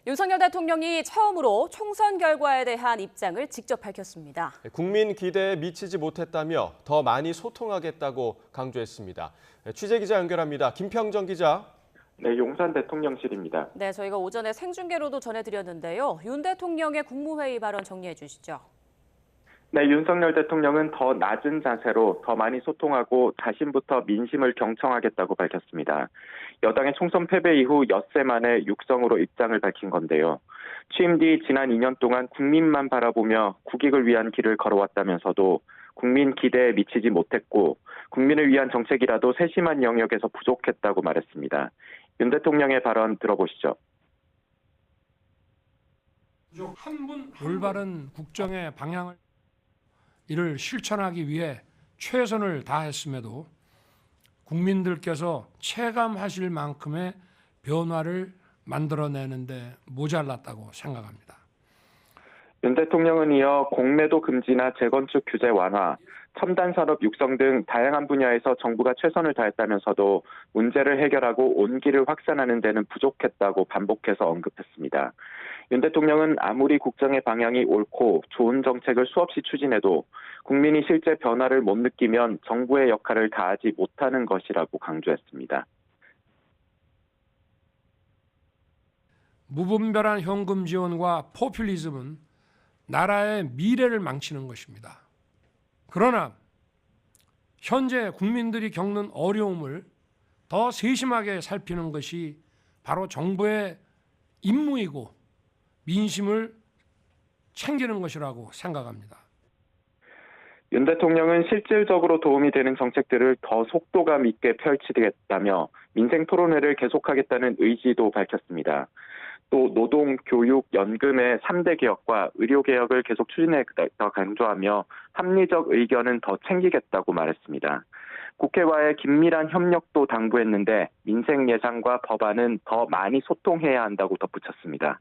윤석열 대통령이 처음으로 총선 결과에 대한 입장을 직접 밝혔습니다. 국민 기대에 미치지 못했다며 더 많이 소통하겠다고 강조했습니다. 취재기자 연결합니다. 김평정 기자. 네, 용산 대통령실입니다. 네, 저희가 오전에 생중계로도 전해드렸는데요. 윤 대통령의 국무회의 발언 정리해 주시죠. 네, 윤석열 대통령은 더 낮은 자세로 더 많이 소통하고 자신부터 민심을 경청하겠다고 밝혔습니다. 여당의 총선 패배 이후 엿새 만에 육성으로 입장을 밝힌 건데요. 취임 뒤 지난 2년 동안 국민만 바라보며 국익을 위한 길을 걸어왔다면서도 국민 기대에 미치지 못했고 국민을 위한 정책이라도 세심한 영역에서 부족했다고 말했습니다. 윤 대통령의 발언 들어보시죠. 올바른 국정의 방향을 이를 실천하기 위해 최선을 다했음에도 국민들께서 체감하실 만큼의 변화를 만들어내는데 모자랐다고 생각합니다. 윤 대통령은 이어 공매도 금지나 재건축 규제 완화, 첨단 산업 육성 등 다양한 분야에서 정부가 최선을 다했다면서도 문제를 해결하고 온기를 확산하는 데는 부족했다고 반복해서 언급했습니다. 윤 대통령은 아무리 국정의 방향이 옳고 좋은 정책을 수없이 추진해도 국민이 실제 변화를 못 느끼면 정부의 역할을 다하지 못하는 것이라고 강조했습니다. 무분별한 현금 지원과 포퓰리즘은 나라의 미래를 망치는 것입니다. 그러나 현재 국민들이 겪는 어려움을 더 세심하게 살피는 것이 바로 정부의 임무이고 민심을 챙기는 것이라고 생각합니다. 윤 대통령은 실질적으로 도움이 되는 정책들을 더 속도감 있게 펼치겠다며 민생 토론회를 계속하겠다는 의지도 밝혔습니다. 또 노동, 교육, 연금의 3대 개혁과 의료 개혁을 계속 추진하겠다 강조하며 합리적 의견은 더 챙기겠다고 말했습니다. 국회와의 긴밀한 협력도 당부했는데 민생 예산과 법안은 더 많이 소통해야 한다고 덧붙였습니다.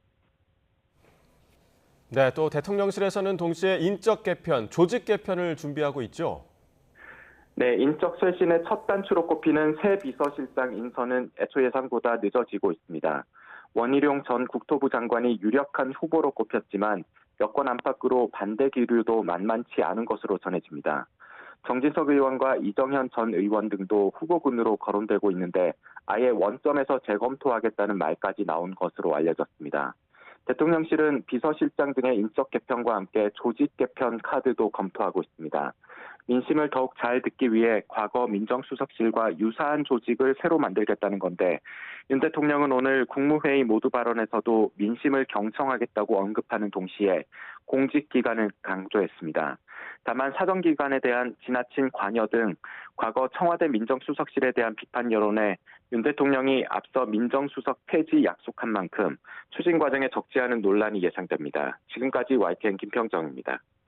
네, 또 대통령실에서는 동시에 인적 개편, 조직 개편을 준비하고 있죠. 네, 인적 쇄신의 첫 단추로 꼽히는 새 비서실장 인선은 애초 예상보다 늦어지고 있습니다. 원희룡 전 국토부 장관이 유력한 후보로 꼽혔지만 여권 안팎으로 반대 기류도 만만치 않은 것으로 전해집니다. 정진석 의원과 이정현 전 의원 등도 후보군으로 거론되고 있는데 아예 원점에서 재검토하겠다는 말까지 나온 것으로 알려졌습니다. 대통령실은 비서실장 등의 인적 개편과 함께 조직 개편 카드도 검토하고 있습니다. 민심을 더욱 잘 듣기 위해 과거 민정수석실과 유사한 조직을 새로 만들겠다는 건데 윤 대통령은 오늘 국무회의 모두 발언에서도 민심을 경청하겠다고 언급하는 동시에 공직기관을 강조했습니다. 다만 사정기관에 대한 지나친 관여 등 과거 청와대 민정수석실에 대한 비판 여론에 윤 대통령이 앞서 민정수석 폐지 약속한 만큼 추진 과정에 적지 않은 논란이 예상됩니다. 지금까지 YTN 김평정입니다.